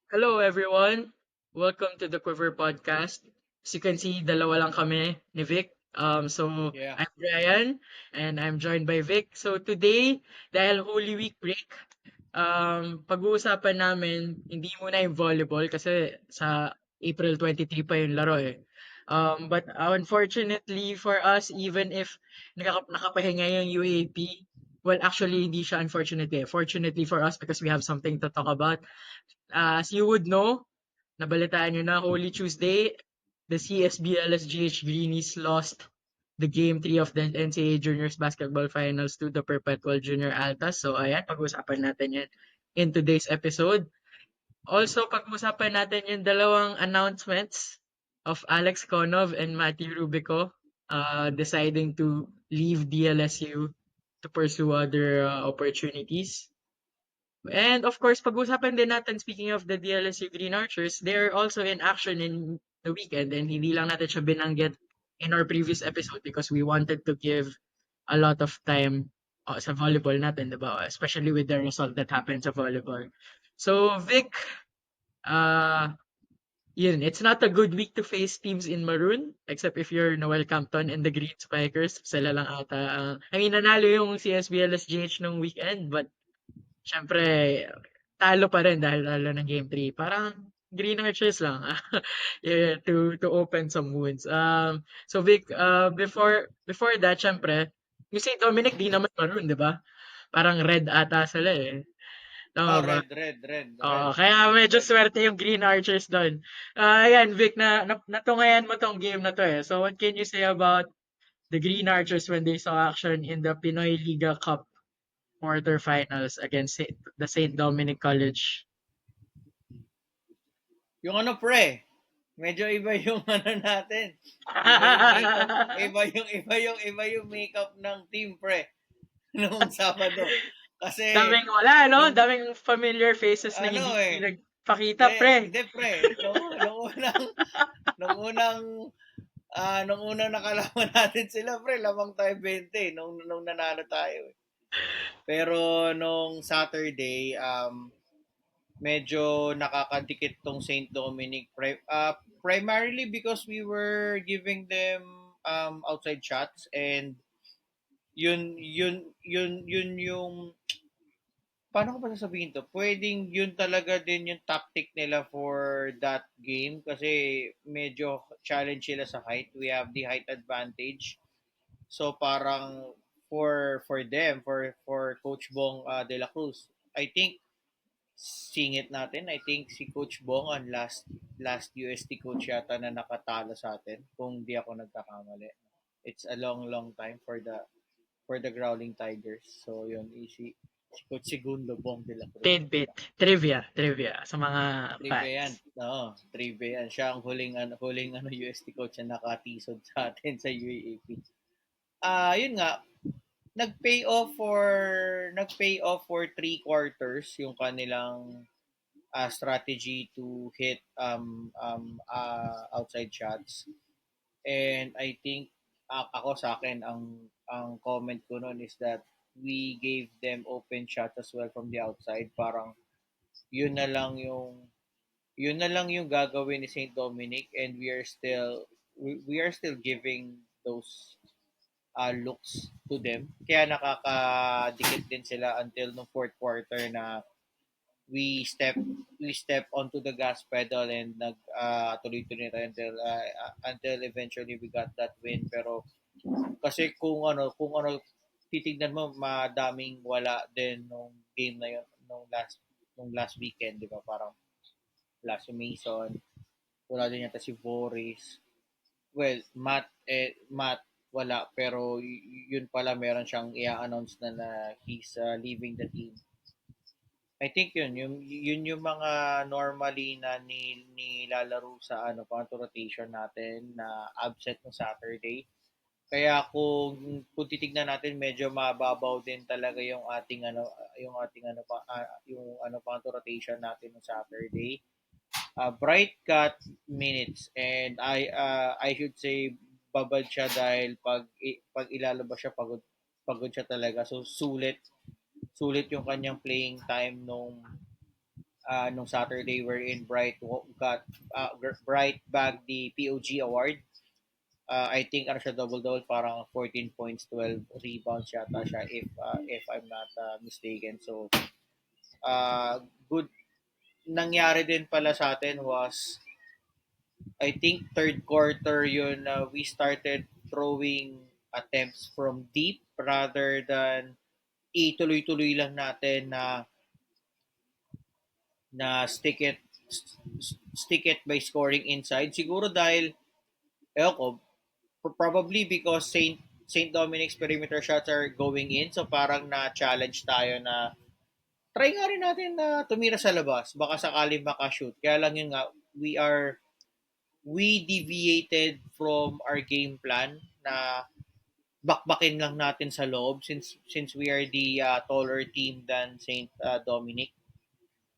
Hello everyone. Welcome to the Quiver Podcast. As you can see, dalawa lang kami ni Vic. Yeah. I'm Brian and I'm joined by Vic. So today, dahil Holy Week break, pag-uusapan namin hindi muna yung volleyball kasi sa April 23 pa yung laro eh. But unfortunately for us, even if nakapahinga yung UAP, well actually hindi siya unfortunately. Fortunately for us because we have something to talk about. As you would know, nabalitaan nyo na Holy Tuesday, the CSB-LSGH Greenies lost the Game 3 of the NCAA Juniors Basketball Finals to the Perpetual Junior Altas. So ayan, pag-usapan natin yan in today's episode. Also, pag-usapan natin yung dalawang announcements of Alex Konov and Matthew Rubico deciding to leave DLSU to pursue other opportunities. And of course, pag-usapan din natin, speaking of the DLSU Green Archers, they're also in action in the weekend and hindi lang natin siya binanggit in our previous episode because we wanted to give a lot of time sa volleyball natin, diba? Especially with the result that happened sa volleyball. So, Vic, uh, yun, it's not a good week to face teams in maroon, except if you're Noel Campton and the Green Spikers. Sila lang ata. I mean, nanalo yung CSBLSGH nung weekend, but siyempre, talo pa rin dahil talo ng Game 3. Parang Green Archers lang. Yeah, to open some wounds. So Vic, before that, siyempre, yung St. Dominic di naman maroon, di ba? Parang red ata sila eh. Tama Oh, ba? Oo, red. kaya medyo Red. swerte yung Green Archers doon. Ayan, Vic, natungayan mo tong game na to eh. So what can you say about the Green Archers when they saw action in the Pinoy Liga Cup quarterfinals against the St. Dominic College? Yung ano pre, medyo iba yung ano natin. Iba yung makeup, iba yung makeup ng team pre noong Sabado. Kasi Daming wala, no? nung Daming familiar faces na ano hindi eh, nagpakita, pre. hindi pre, nung unang nung unang nakalaman natin sila pre, lamang tayo 20 nung nanalo tayo. Pero nung Saturday, medyo nakakadikit tong Saint Dominic primarily because we were giving them outside shots and yun yung paano ko pa sasabihin to? Pwedeng yun talaga din yung tactic nila for that game kasi medyo challenge sila sa height. We have the height advantage. So parang for them, for Coach Bong De La Cruz, I think singit natin. I think si Coach Bong ang last UST coach yata na nakatalo sa atin kung di ako nagkakamali. It's a long time for the Growling Tigers. So yun, si Coach Segundo Bong de la Cruz. Tidbit. Trivia sa mga Trivia fans. yan. Oo, trivia yan. Siya ang huling UST coach na nakatisod sa atin sa UAAP. Yun nga, nag-pay off for 3 quarters yung kanilang strategy to hit outside shots. And I think ako sa akin ang comment ko noon is that we gave them open shots as well from the outside. Parang yun na lang yung yun na lang yung gagawin ni Saint Dominic and we are still giving those looks to them. Kaya nakakadikit din sila until no fourth quarter na we step we step onto the gas pedal and tuloy-tuloy tayo until eventually we got that win. Pero kasi kung ano titignan mo, madaming wala din nung game na yun nung last weekend, di ba? Parang wala si Mason, wala din yata si Boris. Well, Matt wala, pero yun pala meron siyang i-announce na he's leaving the team. I think yun yung mga normally na nilalaro sa panto rotation natin na absent no Saturday. Kaya kung titignan natin, medyo mababaw din talaga yung panto rotation natin no Saturday. Bright got minutes and I should say babad siya dahil pag ilalabas siya, pagod siya talaga. So sulit yung kanyang playing time nung Saturday wherein Bright bagged the POG award. I think ano siya double-double, parang 14 points, 12 rebounds yata siya if I'm not mistaken. So uh, good nangyari din pala sa atin was I think third quarter yun, we started throwing attempts from deep rather than ituloy-tuloy lang natin na stick it by scoring inside. Siguro dahil ewan ko, probably because Saint Dominic's perimeter shots are going in, so parang na-challenge tayo na try nga rin natin na tumira sa labas, baka sakali maka-shoot. Kaya lang yun nga, we deviated from our game plan na bakbakin lang natin sa loob since we are the taller team than Saint Dominic.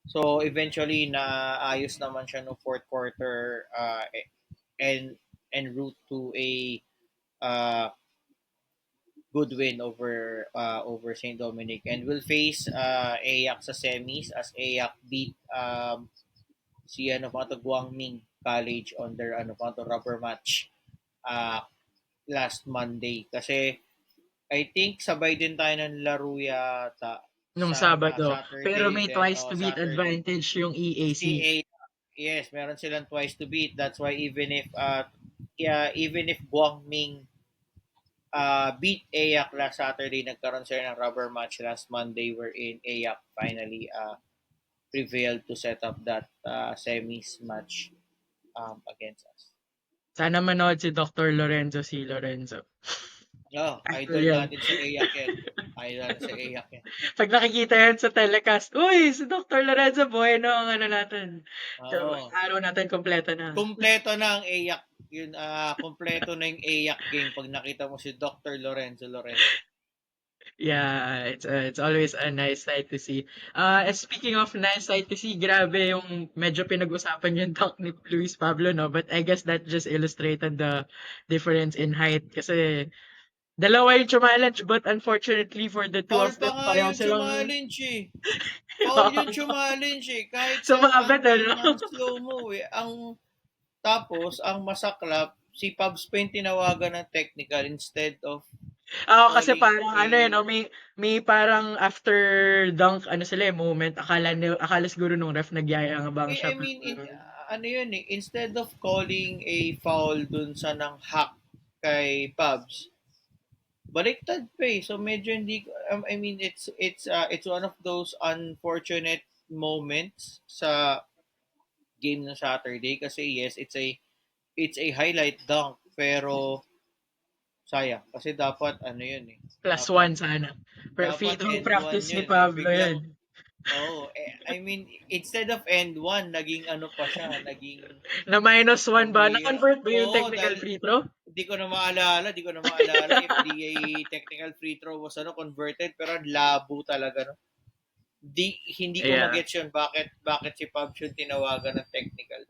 So eventually naayos naman siya no fourth quarter, and route to a uh, good win over Saint Dominic, and will face AYAC sa semis as AYAC beat si ano pa to Guangming College on their ano pa to rubber match uh, last Monday, kasi I think sabay din tayo ng laro yata nung sa Sabado. Pero Saturday may then twice to beat Saturday advantage yung EAC. si A. Yes, meron silang twice to beat. That's why even if Guangming beat AYAC last Saturday, nagkaroon sila ng rubber match last Monday wherein AYAC finally prevailed to set up that semis match against us. Sana manood si Dr. Lorenzo C. Lorenzo. Oh, Idol idol yan. natin si AYAC yan. Idol natin si AYAC yan. Pag nakikita yan sa telecast, uy, si Dr. Lorenzo Bueno ang ano natin. Oo. Araw natin kompleto na. Kumpleto na ang AYAC. Yun, kumpleto na yung AYAC game pag nakita mo si Dr. Lorenzo Lorenzo. Yeah, it's always a nice sight to see. Speaking of nice sight to see, grabe yung medyo pinag-usapan yung dunk ni Luis Pablo, no? But I guess that just illustrated the difference in height kasi dalawa yung challenge, but unfortunately for the two Foul of pa them, nga pareho yung silang challenge eh. Foul yung challenge eh. Kahit sa sumabit, angle ano? ng slow-mo eh. Tapos, ang masaklap, si Pubs pa yung tinawagan ng technical instead of Oo, kasi calling parang a... ano eh, no, may parang after dunk, ano sila eh, moment, akala siguro nung ref nagyayabang siya. I mean, ano yun eh, instead of calling a foul dun sa nang hack kay Pubs, baliktad pa eh. So medyo hindi I mean it's one of those unfortunate moments sa game ng Saturday, kasi yes, it's a highlight dunk pero sayang kasi dapat ano yun eh. Plus Dapat one sana. Free dapat throw end one practice ni yun eh. Pablo Biglang yun. I mean instead of end one naging ano pa siya, naging Na minus one ba? pambihira. Na-convert ba yung Oo, technical dahil free throw? di ko na maalala if the technical free throw was converted, pero labo talaga no. Hindi ko Yeah. magets yun bakit si Pabs yung tinawagan ng technical.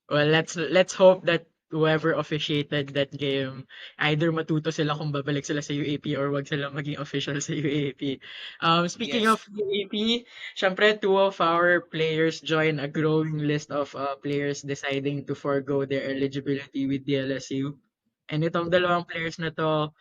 Well, let's hope that whoever officiated that game, either matuto sila kung babalik sila sa UAP or wag sila maging official sa UAP. Speaking Yes, of UAP, syempre two of our players join a growing list of players deciding to forego their eligibility with DLSU. And itong dalawang players na to,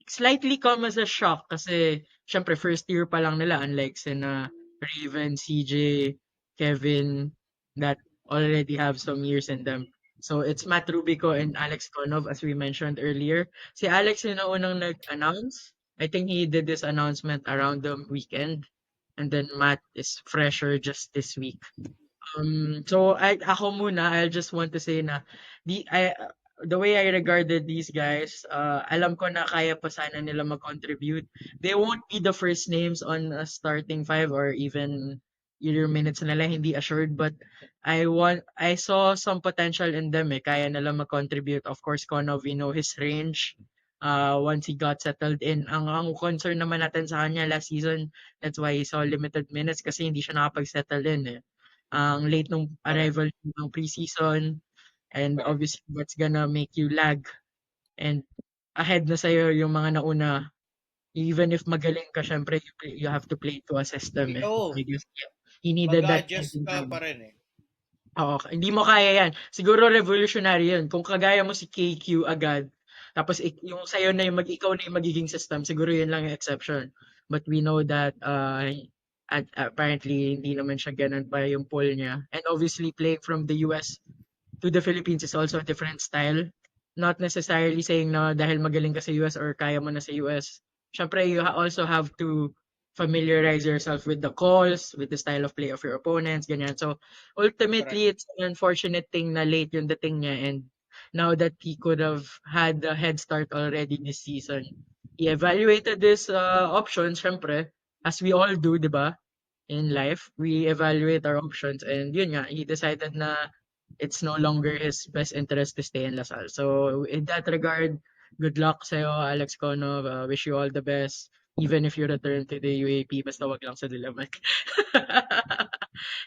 slightly come as a shock kasi syempre first year pa lang nila, unlike sina Raven, CJ, Kevin that already have some years in them. So it's Matt Rubico and Alex Konov as we mentioned earlier. Si Alex yung naunang nag-announce. I think he did this announcement around the weekend. And then Matt is fresher just this week. So ako muna, I just want to say na the way I regarded these guys, alam ko na kaya pa sana nila mag-contribute. They won't be the first names on a starting five or even either minutes nila, hindi assured, but I saw some potential in them eh. Kaya nila mag-contribute. Of course, Konov, we know his range. Once he got settled in. Ang concern naman natin sa kanya last season, that's why he saw limited minutes kasi hindi siya nakapag-settle in eh. Ang late nung correct, arrival ng preseason and correct. obviously that's gonna make you lag and ahead na sa'yo yung mga nauna. Even if magaling ka, syempre you have to play to a system eh. Oh, I guess. He needed that Mag-a-adjust change in ka pa time. rin eh. Oo, hindi mo kaya yan. Siguro revolutionary yun. Kung kagaya mo si KQ agad, tapos yung sa'yo na yung ikaw na yung magiging system, siguro yun lang yung exception. But we know that apparently hindi naman siya ganun pa yung pull niya. And obviously playing from the US to the Philippines is also a different style. Not necessarily saying na dahil magaling ka sa US or kaya mo na sa US. Syempre, you also have to familiarize yourself with the calls, with the style of play of your opponents, ganyan. So, Correct. ultimately, it's an unfortunate thing na late yung dating niya and now that he could have had a head start already this season, he evaluated his options, syempre, as we all do, di ba? In life, we evaluate our options and yun nga, he decided na it's no longer his best interest to stay in Lasal. So in that regard, good luck sa'yo, Alex Conov. Wish you all the best. Even if you return to the UAP, basta wag lang sa Diliman.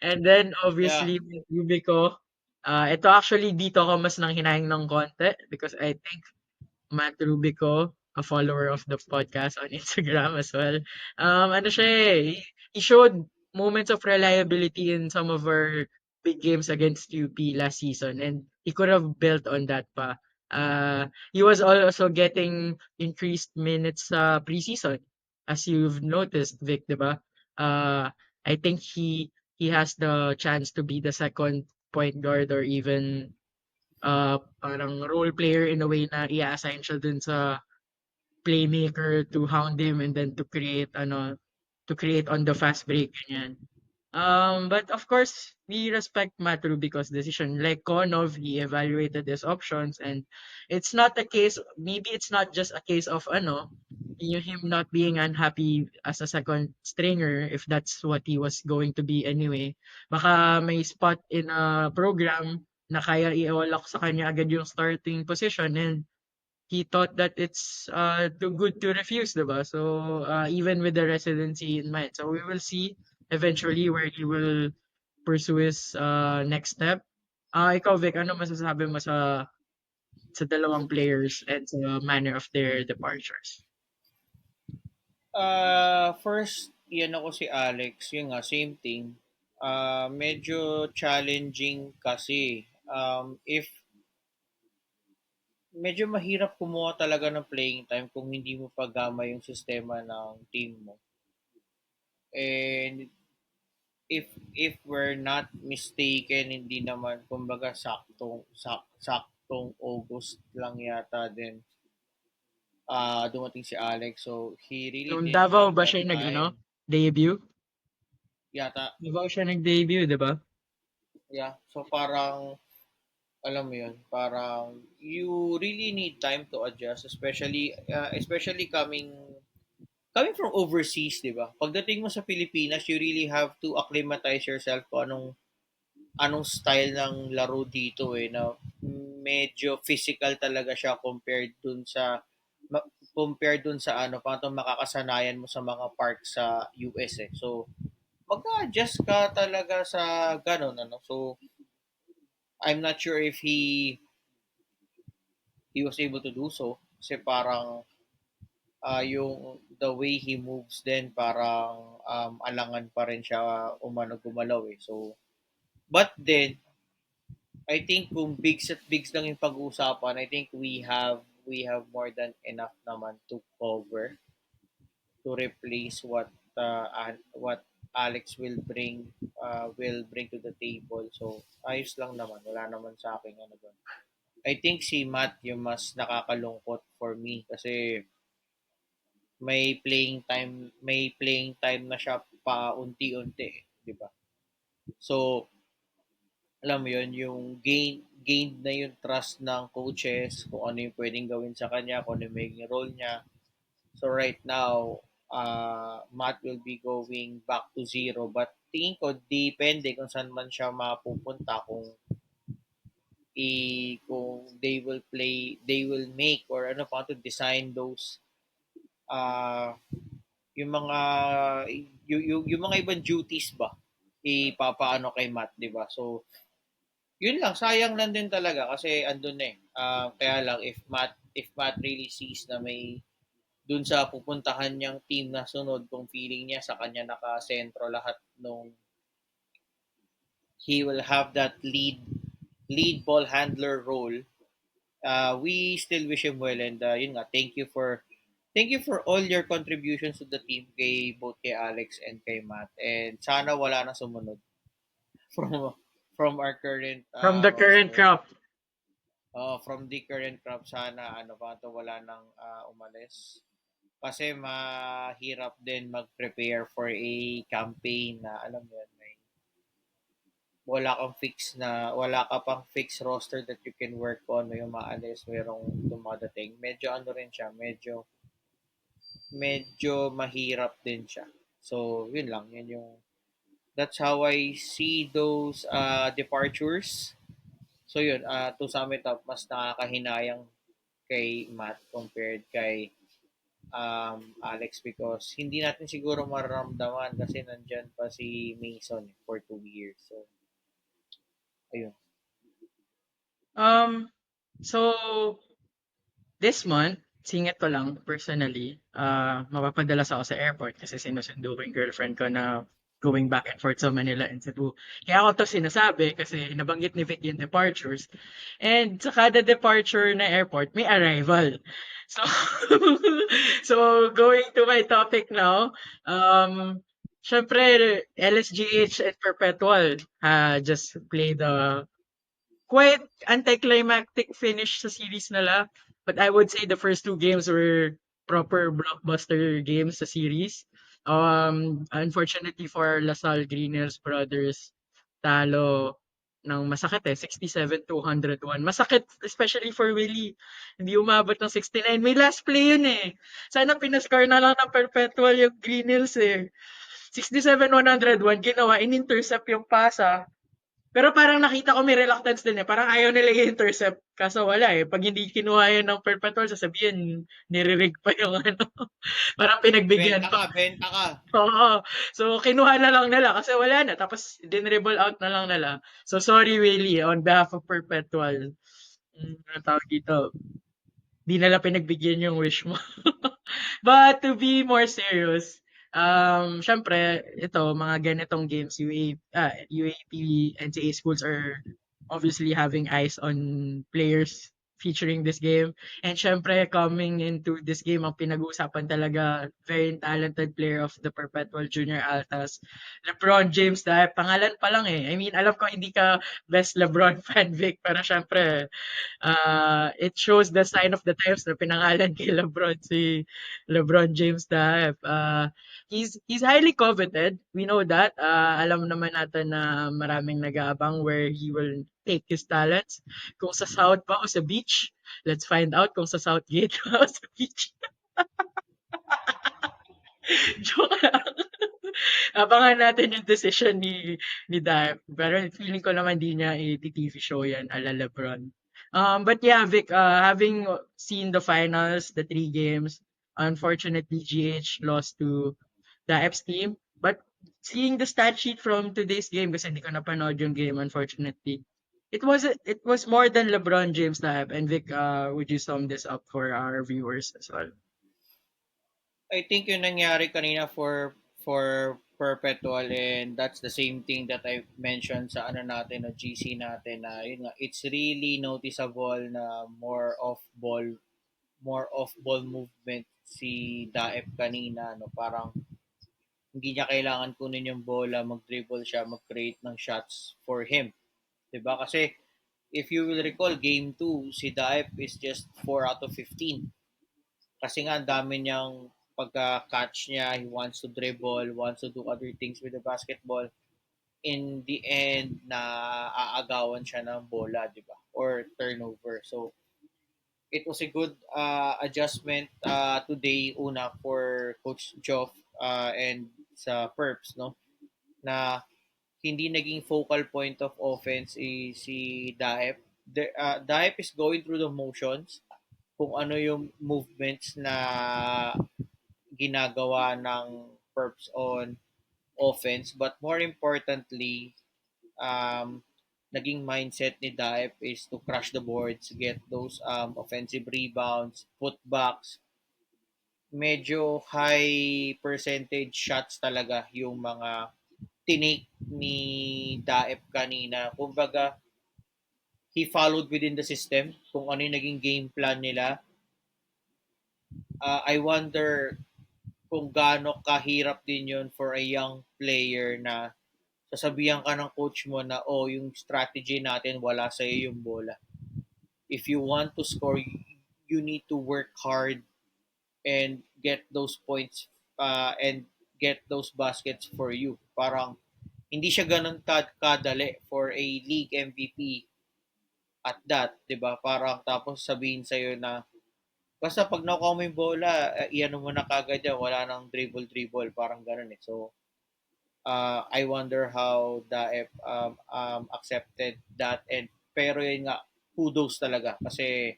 And then Yeah. obviously with Rubico, ito actually dito ako mas nanghinayang ng konti because I think Matt Rubico, a follower of the podcast on Instagram as well. Ano siya eh, he showed moments of reliability in some of our big games against UP last season and he could have built on that pa. He was also getting increased minutes sa preseason as you've noticed, Vic, 'di ba? I think he has the chance to be the second point guard or even parang role player in a way na i-assign siya dun sa playmaker to hound him and then to create on the fast break, ganyan. But of course, we respect Matt Rubico's decision. Like Konov, he evaluated his options and it's not a case, maybe it's not just a case of him not being unhappy as a second stringer if that's what he was going to be anyway. Baka may spot in a program na kaya iwalak sa kanya agad yung starting position and he thought that it's too good to refuse, diba? So even with the residency in mind. So we will see eventually where he will pursue his next step. Ikaw, Vic, ano masasabi mo sa dalawang players and sa manner of their departures? First, yan ako si Alex. Yun nga, same thing. Medyo challenging kasi. If medyo mahirap kumuha talaga ng playing time kung hindi mo pagama yung sistema ng team mo. And if we're not mistaken, hindi naman kumbaga saktong August lang yata din dumating si Alex. So he really Nung didn't Davao have ba that siya time debut? yata. Davao siya nag-debut, di ba? Yeah. So parang alam mo yun, parang you really need time to adjust, especially coming from overseas, 'di ba? Pagdating mo sa Pilipinas, you really have to acclimatize yourself kung anong style ng laro dito eh na medyo physical talaga siya compared dun sa ano paano makakasanayan mo sa mga park sa US eh. So mag-adjust ka talaga sa ganun ano. So I'm not sure if he was able to do so kasi parang yung the way he moves then parang alangan pa rin siya gumalaw eh. So but then I think kung bigs at bigs lang yung pag-uusapan, I think we have more than enough naman to cover to replace what Alex will bring to the table. So ayos lang naman, wala naman sa akin ano doon. I think si Matt yung mas nakakalungkot for me kasi may playing time na siya pa unti-unti, di ba? So alam mo yun, yung gained na yung trust ng coaches, kung ano yung pwedeng gawin sa kanya, kung ano yung magiging role niya. So right now, Matt will be going back to zero. But tingin ko, depende kung saan man siya mapupunta, kung they will make or ano pa to design those uh, yung mga yung mga ibang duties ba ipapaano kay Matt, 'di ba? So yun lang, sayang lang din talaga kasi andun na eh. Kaya lang if Matt really sees na may dun sa pupuntahan niyang team na sunod kung feeling niya sa kanya nakasentro lahat nung he will have that lead ball handler role. We still wish him well, and yun nga, thank you for all your contributions to the team, kay both kay Alex and kay Matt, and sana wala na sumunod from from our current From the current roster. crop. From the current crop, sana ano pa to, wala nang umalis. Kasi mahirap din mag-prepare for a campaign na alam mo yun, wala ka pang fixed roster that you can work on, may umaalis, mayroong dumadating. Medyo ano rin siya, medyo mahirap din siya. So, yun lang, that's how I see those departures. So yun, to sum it up, mas nakakahinayang kay Matt compared kay Alex, because hindi natin siguro mararamdaman kasi nandyan pa si Mason for 2 years. So, ayun. Um, so this month, singit ko lang personally, mapapadalas ako sa airport kasi sinusundo ko yung girlfriend ko na going back and forth sa Manila and Cebu. Kaya ako to sinasabi kasi nabanggit ni Vic yung departures. And sa kada departure na airport, may arrival. So, so going to my topic now, syempre, LSGH and Perpetual just played the quite anticlimactic finish sa series nila. But I would say the first two games were proper blockbuster games sa series. Unfortunately for Lasal Greeners brothers, talo ng masakit 67-101. Masakit especially for Willie. Hindi umabot ng 69. May last play yun eh. Sana pinascore na lang ng Perpetual yung Greeners eh. 67-101 ginawa, in-intercept yung pasa. Pero parang nakita ko may reluctance din eh. Parang ayaw nila i-intercept. Kaso wala eh. Pag hindi kinuha yun ng Perpetual, sasabihin, niririg pa yung ano. Parang pinagbigyan Benta pa. ka, benta ka. Oo. So, kinuha na lang nila kasi wala na. Tapos, dinribble out na lang nila. So, sorry, Willie, on behalf of Perpetual. Ano tawag dito? Di nila pinagbigyan yung wish mo. But to be more serious, syempre, ito, mga ganitong games, UAP, NCAA schools are obviously having eyes on players featuring this game. And syempre, coming into this game, ang pinag-uusapan talaga, very talented player of the Perpetual Junior Altas, LeBron James, dahil pangalan pa lang eh. I mean, alam ko hindi ka best LeBron fan, Vic, pero syempre, it shows the sign of the times na pinangalan kay LeBron si LeBron James Dahep. He's highly coveted. We know that. Alam naman natin na maraming nag-aabang where he will take his talents. Kung sa South ba o sa beach? Let's find out kung sa Southgate ba o sa beach. Joke lang. Abangan natin yung decision ni Dap. Pero feeling ko naman di niya i-TV show yan ala LeBron. But yeah, Vic, having seen the finals, the three games, unfortunately GH lost to the Epps team. But seeing the stat sheet from today's game, kasi hindi ko napanood yung game, unfortunately, it was more than LeBron James Dap. And Vic, would you sum this up for our viewers as well? I think yung nangyari kanina for Perpetual, and that's the same thing that I mentioned sa ano natin, no, GC natin, na yun nga, it's really noticeable na more off ball movement si Daep kanina, no, parang hindi niya kailangan kunin yung bola, mag-dribble siya, mag-create ng shots for him. 'Di ba? Kasi if you will recall, game 2, si Daep is just 4 out of 15. Kasi nga, ang dami niyang pagka-catch niya, he wants to dribble, wants to do other things with the basketball. In the end, na aagawan siya ng bola, di ba? Or turnover. So, it was a good adjustment today, una, for Coach Joff and sa Perps, no? Na hindi naging focal point of offense si Daep. Daep is going through the motions, kung ano yung movements na ginagawa ng Perps on offense. But more importantly, naging mindset ni Daep is to crush the boards, get those offensive rebounds, putbacks. Medyo high percentage shots talaga yung mga tinake ni Daep kanina. Kumbaga, he followed within the system kung ano yung naging game plan nila. I wonder kung gaano kahirap din yun for a young player na sasabihan ka ng coach mo na, oh, yung strategy natin, wala sa iyo yung bola. If you want to score, you need to work hard and get those points and get those baskets for you. Parang hindi siya ganun kadali for a league MVP at that, 'di ba? Parang tapos sabihin sa na basta pag nakuha mo yung bola, iyan mo na kagad yan, wala nang dribble, parang ganun eh. So, I wonder how the accepted that and pero yun nga, kudos talaga kasi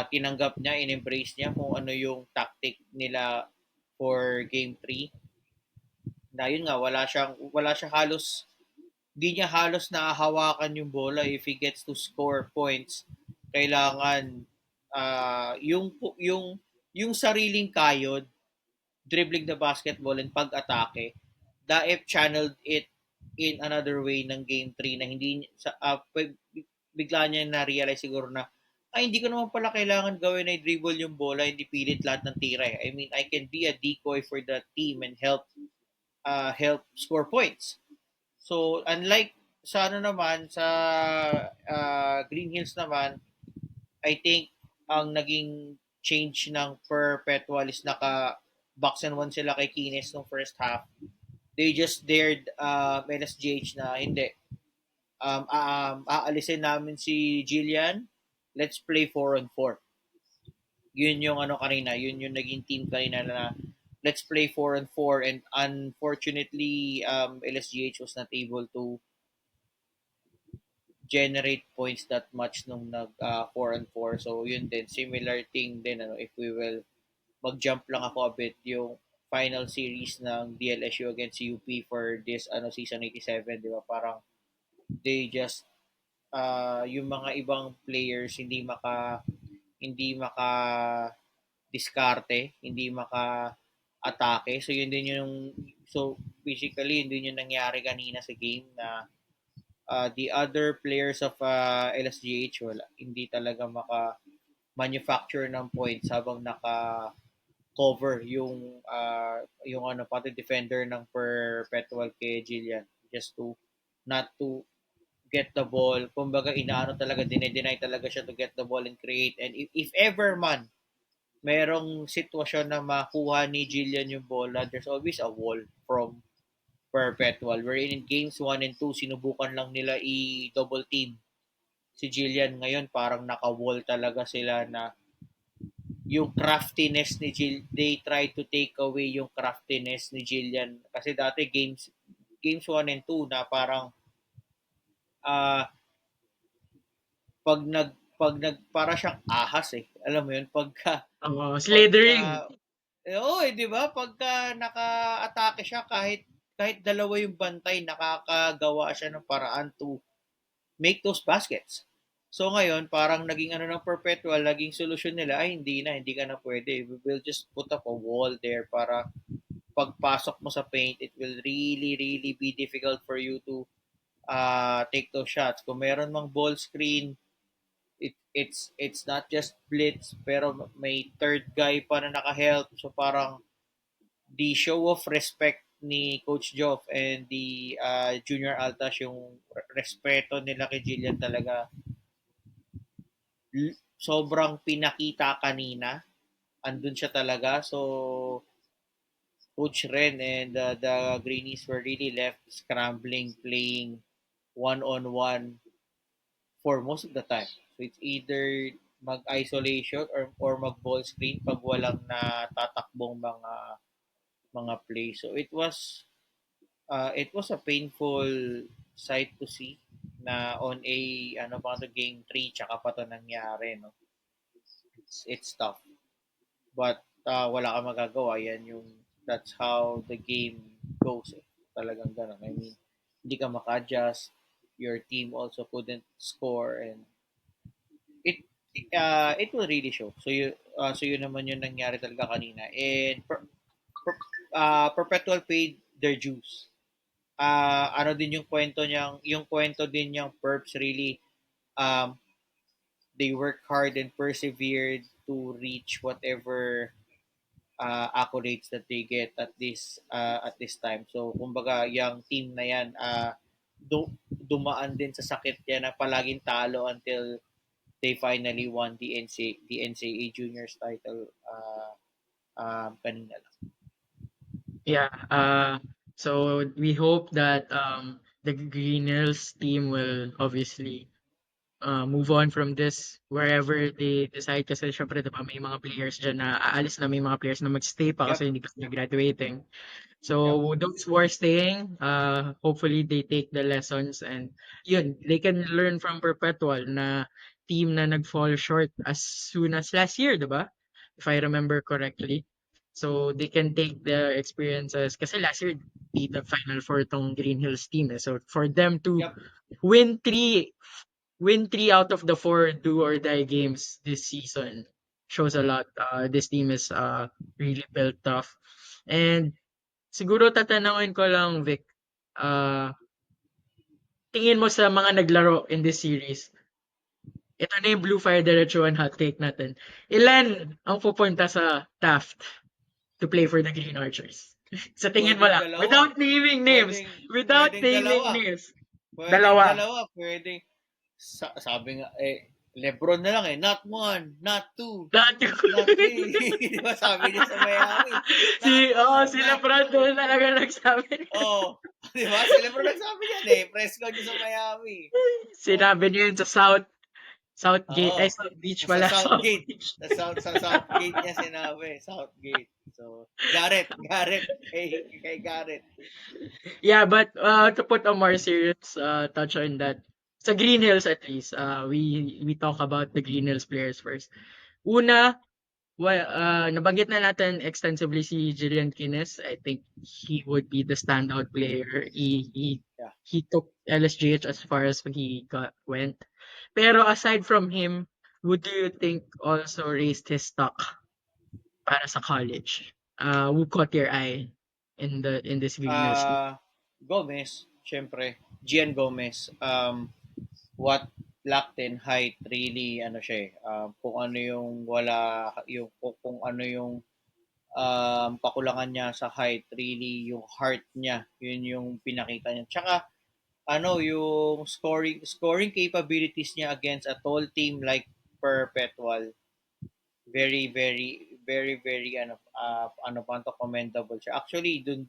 tinanggap niya, in-embrace niya kung ano yung tactic nila for game 3 na yun nga wala siya halos di niya halos nahahawakan yung bola if he gets to score points kailangan yung sariling kayod dribbling the basketball and pag-atake Daep channeled it in another way ng game 3 na hindi sa bigla niya na-realize siguro na ay hindi ko naman pala kailangan gawin ay dribble yung bola hindi pilit lahat ng tira eh. I mean I can be a decoy for the team and help score points. So, unlike sa ano naman, sa Green Hills naman, I think ang naging change ng Perpetual is naka box and one sila kay Kines nung first half. They just dared LSGH na hindi. Aalisin namin si Jillian. Let's play 4 on 4. Yun yung ano kanina, yun yung naging team kanina na let's play 4 on 4 and unfortunately LSGH was not able to generate points that much nung nag 4 on 4. So yun din similar thing din ano if we will mag-jump lang ako a bit yung final series ng DLSU against UP for this season 87, di ba? Parang they just yung mga ibang players hindi maka diskarte, hindi maka atake. So yun din yung so basically yun din yung nangyari kanina sa game na the other players of LSGH wala hindi talaga maka manufacture ng points habang naka cover yung ano pati defender ng Perpetual kay Jillian just to not to get the ball kumbaga inaano talaga dinedeny talaga siya to get the ball and create and if ever man merong sitwasyon na makuha ni Jillian yung bola there's always a wall from Perpetual wherein in games 1 and 2 sinubukan lang nila i-double team si Jillian ngayon parang naka-wall talaga sila na yung craftiness ni they try to take away yung craftiness ni Jillian kasi dati games 1 and 2 na parang uh, para siyang ahas eh alam mo yun pagka Slithering. di ba pagka naka-atake siya kahit dalawa yung bantay nakakagawa siya ng paraan to make those baskets. So ngayon, parang naging ano ng Perpetual, naging solusyon nila, ay hindi ka na pwede. We will just put up a wall there para pagpasok mo sa paint, it will really, really be difficult for you to take those shots. Kung meron mang ball screen, it's not just blitz, pero may third guy pa na naka-help. So parang the show of respect ni Coach Joff and the Junior Altas, yung respeto nila kay Jillian talaga sobrang pinakita kanina. Andun siya talaga. So, Coach Ren and the Greenies were really left scrambling, playing one-on-one for most of the time. So, it's either mag-isolation or mag-ball screen pag walang natatakbong mga play. So, it was a painful sight to see na on a game 3 tsaka pa to nangyari no it's tough but wala ka magagawa yan yung that's how the game goes eh. Talagang ganun I mean hindi ka maka-adjust your team also couldn't score and it will really show so yun naman yung nangyari talaga kanina and Perpetual paid their dues ano din yung kwento din niyang Perps really, um, they work hard and persevered to reach whatever accolades that they get at this time. So kumbaga yung team na yan dumaan din sa sakit yan na palaging talo until they finally won the NCAA juniors title kanina lang. Yeah, so we hope that the Green Hills team will obviously move on from this wherever they decide kasi syempre diba may mga players dyan na aalis na may mga players na magstay pa Yep, kasi hindi pa sila graduating. yep, So those who are staying, hopefully they take the lessons and yun, they can learn from Perpetual na team na nag-fall short as soon as last year, diba? If I remember correctly. So they can take their experiences kasi last year beat the Final Four tong Green Hills team. So for them to yep. win three win three out of the four do or die games this season shows a lot. This team is really built tough. And siguro tatanungin ko lang, Vic, ah, tingin mo sa mga naglaro in this series, ito na yung Blue Fire Diretsuan hot take natin. Ilan ang pupunta sa Taft to play for the Green Archers? Sa tingin mo Pwedeng lang, dalawa. without naming names, Pwedeng, without pwedeng naming dalawa. names, Pwedeng dalawa. dalawa. Sabi nga, Lebron na lang not one, not two, Lahat not three. Di ba sabi niya sa Miami? Not one, si not Lebron two. din talaga nagsabi. Oh, di ba? Si Lebron nagsabi yan Press ko niya sa Miami. Oh, Sinabi niya yun sa Southgate, oo. ay South Beach Sa pala, South Southgate. Beach. Sa Southgate niya sinabi. Southgate. So, Garrett. Kay Garrett. Yeah, but to put a more serious touch on that, sa Green Hills at least, we talk about the Green Hills players first. Una, nabanggit na natin extensively si Jillian Quines. I think he would be the standout player. Yeah. He took LSGH as far as went. Pero aside from him, who do you think also raised his stock para sa college? Who caught your eye in this Green Hills team? Uh, Gomez, syempre. Gian Gomez. What lacked in height really siya kung ano yung wala yung kung ano yung kakulangan niya sa height really yung heart niya yun yung pinakita niya tsaka yung scoring capabilities niya against a tall team like Perpetual very pa to commendable siya actually dun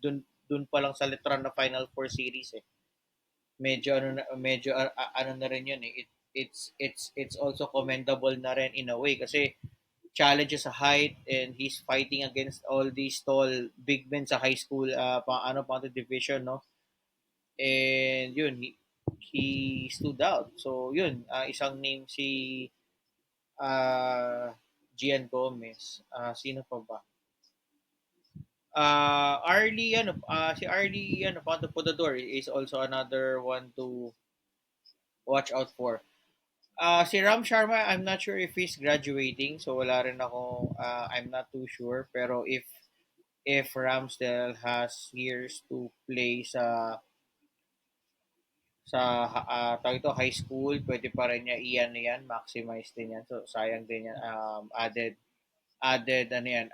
pa lang sa literal na Final Four series medyo ano na rin yun it's also commendable na rin in a way kasi challenges sa height and he's fighting against all these tall big men sa high school pa to division no and yun he stood out so yun isang name si Gian Gomez sino pa ba si Arlie Panto Podador is also another one to watch out for. Si Ram Sharma, I'm not sure if he's graduating, so wala rin ako, I'm not too sure. Pero if Ram still has years to play tawag ito, high school, pwede pa rin niya yan, maximize din yan. So sayang din yan,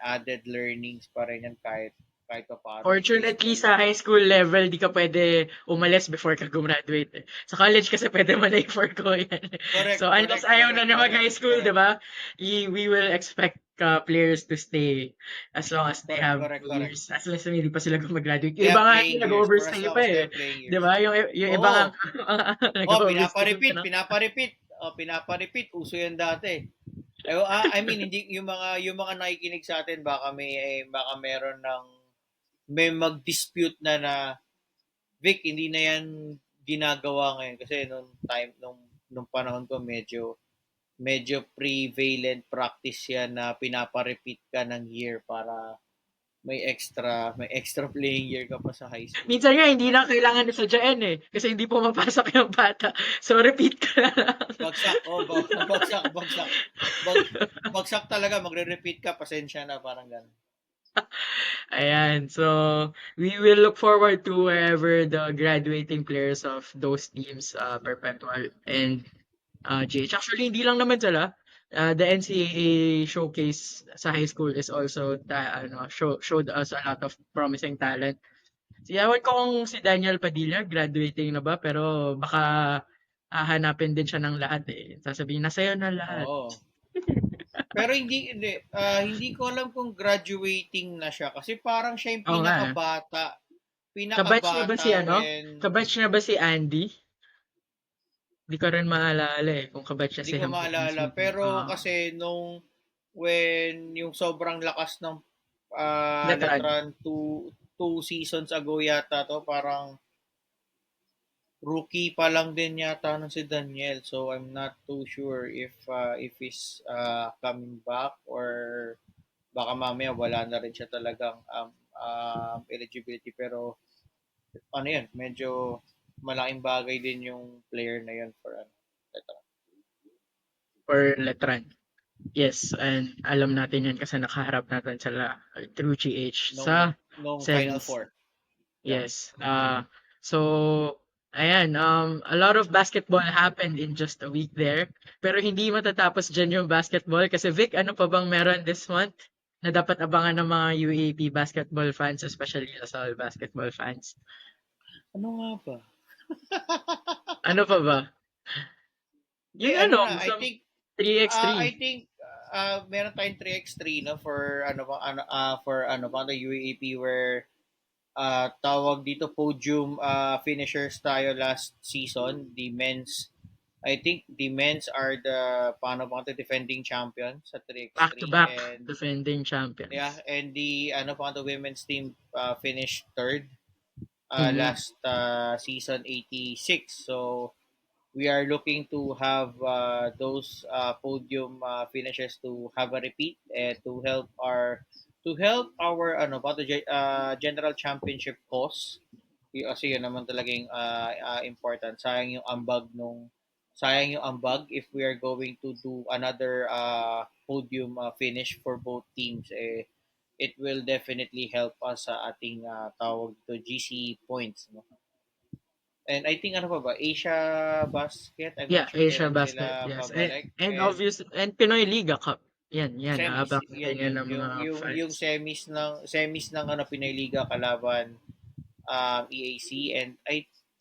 added learnings pa rin yan kahit pa paano sa Fortunately, baseball. sa high school level, di ka pwede umalis before ka gumraduate. Sa college kasi pwede malay for ko yan. Correct, So, unless correct, ayaw na correct, na correct, mag-high school, di correct, ba? We will expect players to stay as long as they correct, have correct, correct. years. As long as hindi pa sila gumraduate. Yung iba Yeah, nga, playing years for as nag-overstay long pa as eh. they're playing Di years. ba? Yung iba nga, Oo. Oh, nag-overstay pa na. pinaparipit. Uso 'yan dati. I mean hindi yung mga nakikinig sa atin baka meron ng may mag-dispute na Vic hindi na 'yan ginagawa ngayon kasi nung panahon ko medyo prevalent practice 'yan na pinaparepit ka ng year para may extra playing year ka pa sa high school. Minsan nga, hindi na kailangan isadyain eh. Kasi hindi pumapasok yung bata. So, repeat ka na lang. Bagsak, bagsak talaga, magre-repeat ka, pasensya na, parang gano'n. Ayan, so we will look forward to wherever the graduating players of those teams, Perpetual and GH. Actually, hindi lang naman sila. The NCAA showcase sa high school is also showed us a lot of promising talent. Ewan ko kung si Daniel Padilla graduating na ba, pero baka hahanapin din siya ng lahat eh. Sasabihin na sa'yo na lahat. Oo. Pero hindi ko alam kung graduating na siya kasi parang siya yung Oo nga. Eh. Kabatch niya ba pinakabata si ano? when Kabatch niya ba si Andy? Di ko rin maalala eh kung kabatch niya hindi si ko Hampton maalala City. pero kasi when yung sobrang lakas ng Letran. Letran two seasons ago yata to parang rookie pa lang din yata ng si Daniel. So I'm not too sure if he's coming back or baka mamaya wala na rin siya talagang eligibility pero ano yan, medyo malaking bagay din yung player na yun for ano. Ito. Or Letran. Yes, and alam natin yan kasi nakaharap natin sila through GH Nung, sa nung Final semis. Four. Yeah. Yes. So, ayan, a lot of basketball happened in just a week there. Pero hindi matatapos dyan yung basketball kasi Vic, ano pa bang meron this month na dapat abangan ng mga UAP basketball fans, especially LaSalle basketball fans? Ano nga ba? Ano pa ba? Hindi, Yung ano ano, na, sa 3x3. I think meron tayong 3x3 no for ano bang the UAAP where tawag dito podium finishers tayo last season. I think the men's are the paano bang the defending champion sa 3x3 Back-to-back and defending yeah, champions. and the ano pa the women's team finished third Mhm. last season 86. So we are looking to have those podium finishes to have a repeat to help our ano ba the general championship cause. Kasi yun naman talagang important. Sayang yung ambag if we are going to do another podium finish for both teams it will definitely help us sa ating tawag to GC points no. And I think ano pa ba Asia Basket I'm Yeah, not sure Asia kailan Basket, sila yes. babalik And and obvious and Pinoy Liga Cup. Yan, semis aabang yan natin yan yun ng mga yung fans. semis ng ano Pinoy Liga kalaban EAC and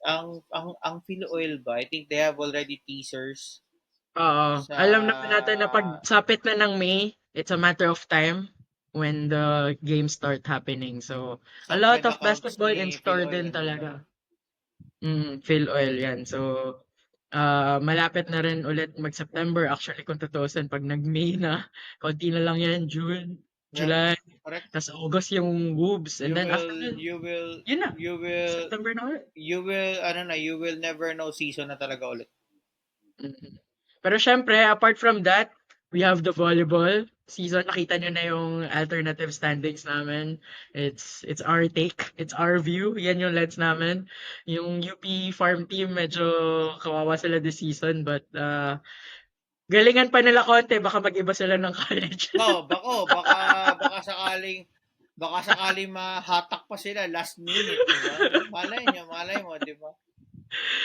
ang Phil Oil ba I think they have already teasers Oo, sa alam naman natin na pag sapit na ng May, it's a matter of time when the games start happening. So, a sa lot Trend of accounts basketball ni in Phil store Oil din nandun ba talaga. Fill oil yan. So, malapit na rin ulit mag-September. Actually, kung tutusin, pag nag-May na, konti na lang yan, June, yeah July, correct tas August yung Woobs. And you then after will that, you will yun na, you will September na ulit. you will ano na you will never know season na talaga ulit. Mm. Pero syempre, apart from that, we have the volleyball season. Nakita nyo na yung alternative standings namin. It's our take. It's our view. Yan yung lens namin. Yung UP farm team, medyo kawawa sila this season. But galingan pa nila konti. Baka mag-iba sila ng college. Baka sakaling mahatak pa sila last minute, di ba? Malay mo, di ba?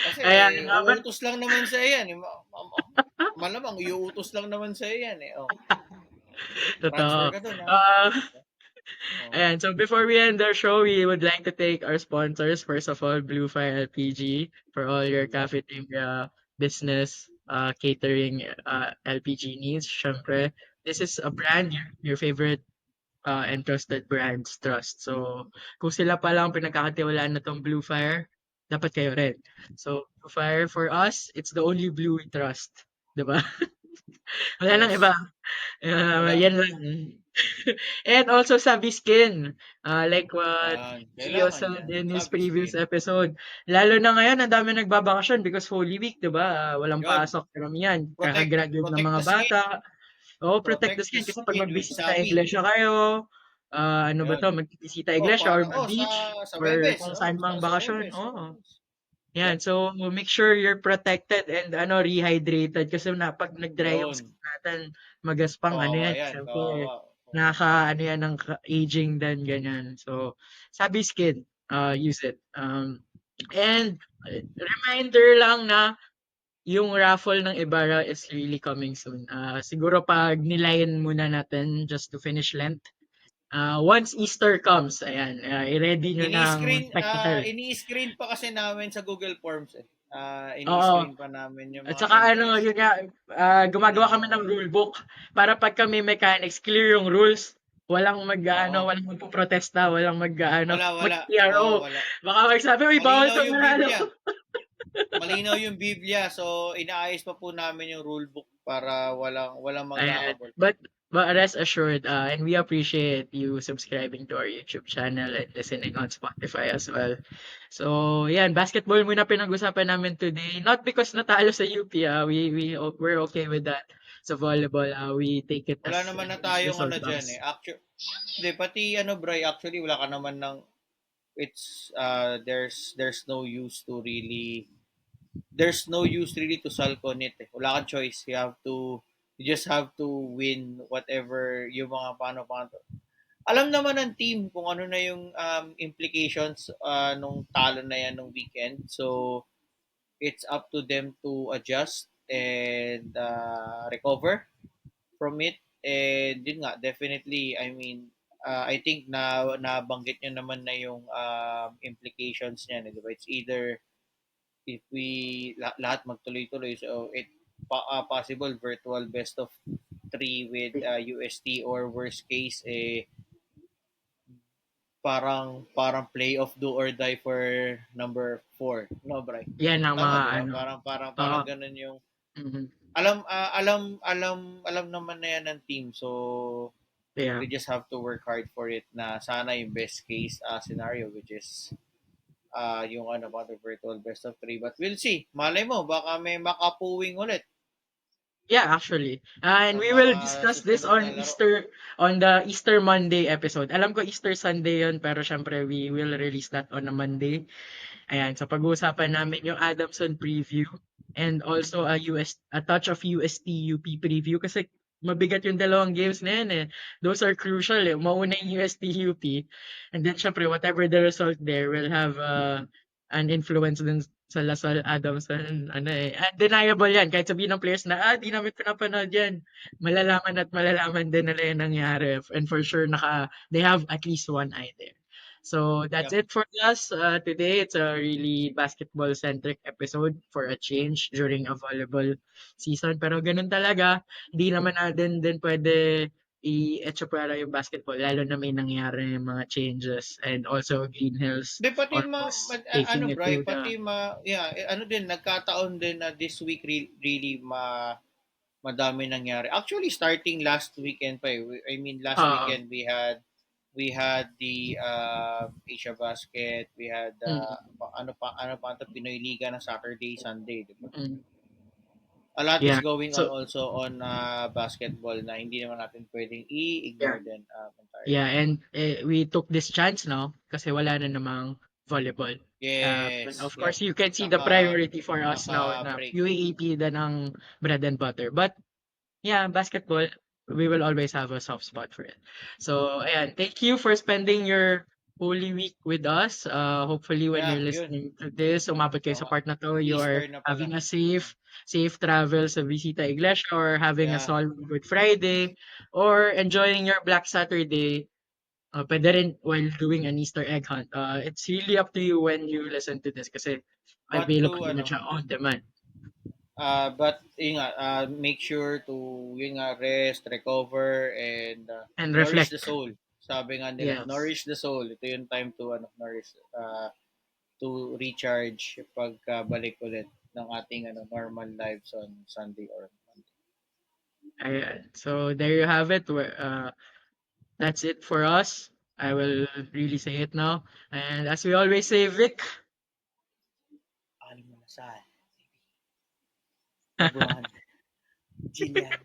Kasi Ayan, but uutos lang naman sa yan. Malamang iuutos lang naman sa yan eh. Oh, transfer totoo. ka dun ha. Uh, Oh, Ayan, so before we end our show, we would like to thank our sponsors. First of all, Blue Fire LPG for all your yeah. cafeteria business, catering, LPG needs. Syempre, this is a brand, your favorite and trusted brands trust. So, kung sila pa lang pinagkakatiwalaan na tong Blue Fire, dapat kayo rin. So, Blue Fire for us, it's the only blue we trust. Diba? Wala nang iba. Yes. Wala. Yan lang. And also Sabi Skin, like what Yan. Gio Kailangan said yan. in his Sabi previous skin. episode. Lalo na ngayon, ang dami nagbabakasyon because Holy Week, di ba? Walang Yun. pasok. Pero yan, kakagraduate ng Protect mga the skin. bata. Oo, protect the Protect the skin. Kasi pag skin with magbisita Sabi. iglesia kayo, ano ba to, Yan. magbisita iglesia or Sa beach, or Webes. kung Oh, saan mang sa bakasyon. Webes. Sa Oo. Webes. Yan, Yeah. so make sure you're protected and rehydrated kasi na pag nag-dry yung Yun. skin natin, magaspang ano Kawawa yan, yan. siyempre Kawawa. nakaka-ano yan ng aging din, ganyan. So, sabi skin, use it. And reminder lang na yung raffle ng Ibarra is really coming soon. Siguro pag nilayan muna natin just to finish Lent. Once Easter comes, ayan, i-ready nyo ng spectacle. Ini-screen pa kasi namin sa Google Forms eh. Oo. Ini-screen pa namin yung At mga saka ano, entries yun nga, gumagawa kami ng ng rulebook para pag kami mechanics, clear yung rules. oo. Walang magpoprotesta, walang Wala. Oo, mag-TRO. wala. Baka magsabi, uy, bawal Malinaw sa yung manalo. Biblia. Malinaw yung Biblia. So, inaayos pa po namin yung rule book para walang Ayan. maghahabol. But rest assured, and we appreciate you subscribing to our YouTube channel and listening on Spotify as well. So, yan, basketball muna pinag-usapan namin today. Not because natalo sa UP, we're okay with that. Sa volleyball, we take it Wala as naman na a tayong result ano dyan eh. loss. Hindi, pati ano Bray, actually wala ka naman ng there's no use to really to sulk on it eh. Wala kang choice. You just have to win whatever yung mga paano. Alam naman ng team kung ano na yung implications nung talo na yan nung weekend. So, it's up to them to adjust and recover from it. And yun nga, definitely, I mean, I think na nabanggit nyo naman na yung implications niyan, eh, di ba? It's either if we lahat magtuloy-tuloy, so possible virtual best of three with UST, or worst case parang playoff do or die for number 4, no Bray? Yan ang Tama mga di ba? ano. Oo. Parang ganun yung Mhm. alam naman na yan ng team. So Yeah. they just have to work hard for it, na sana yung best case scenario, which is yung ano ba, the virtual best of three. But we'll see. Malay mo, baka may makapuwing ulit Yeah, actually. sa And we will mga discuss this susunod na on laro. on the Easter Monday episode. Alam ko Easter Sunday yun, pero syempre we will release that on a Monday. Ayan, so pag-uusapan namin yung Adamson preview and also a touch of UST UP preview kasi mabigat yung dalawang games na yan eh. Those are crucial eh. Mauna yung UST UP and then syempre whatever the result there will have an influence din sa Lasal Adamson. Ano eh, undeniable yan. Kahit sabihin ng players na, di namin pinapanood yan. Malalaman at malalaman din nila yung nangyari. And for sure, they have at least one eye there. So that's Yep. it for us today. It's a really basketball centric episode for a change during a volleyball season. Pero ganun talaga, hindi naman natin din pwede i-echopera yung basketball lalo na may nangyari mga changes and also Green Hills Di pati almost taking ano it Bray, to the yeah, ano din nagkataon din na this week really madami nangyari. Actually starting last weekend pa eh. I mean last uh, weekend we had the Asia Basket, we had mm, ano pa ito, Pinoy Liga na Saturday, Sunday, di ba? mm, A lot is yeah. going on So also on basketball na hindi naman natin pwedeng yeah. i-ignore din Yeah, entirely. and we took this chance now kasi wala na namang volleyball. But Yes, of yep. course, you can see the Naka priority for us now na naka-break. UAAP na ng bread and butter. But yeah, basketball, we will always have a soft spot for it. So, ayan, thank you for spending your Holy Week with us. Hopefully, when Yeah, you're yun. listening to this, umabot kayo Oo sa nga. part na to, you Easter are na pala. having a safe travel sa Visita Iglesia or having a Yeah. solid Good Friday or enjoying your Black Saturday. Puwede rin while doing an Easter egg hunt. It's really up to you when you listen to this kasi But available to naman ano, siya on demand but yun nga, make sure to yun nga, rest, recover, and and nourish the reflect. soul. Sabi nga nila, Yes. nourish the soul. Ito yung time to nourish, to recharge pagkabalik ulit ng ating normal lives on Sunday or Monday. Ayan. So there you have it. That's it for us. I will really say it now. And as we always say, Vic, Alim na sal, LeBron, Jillian.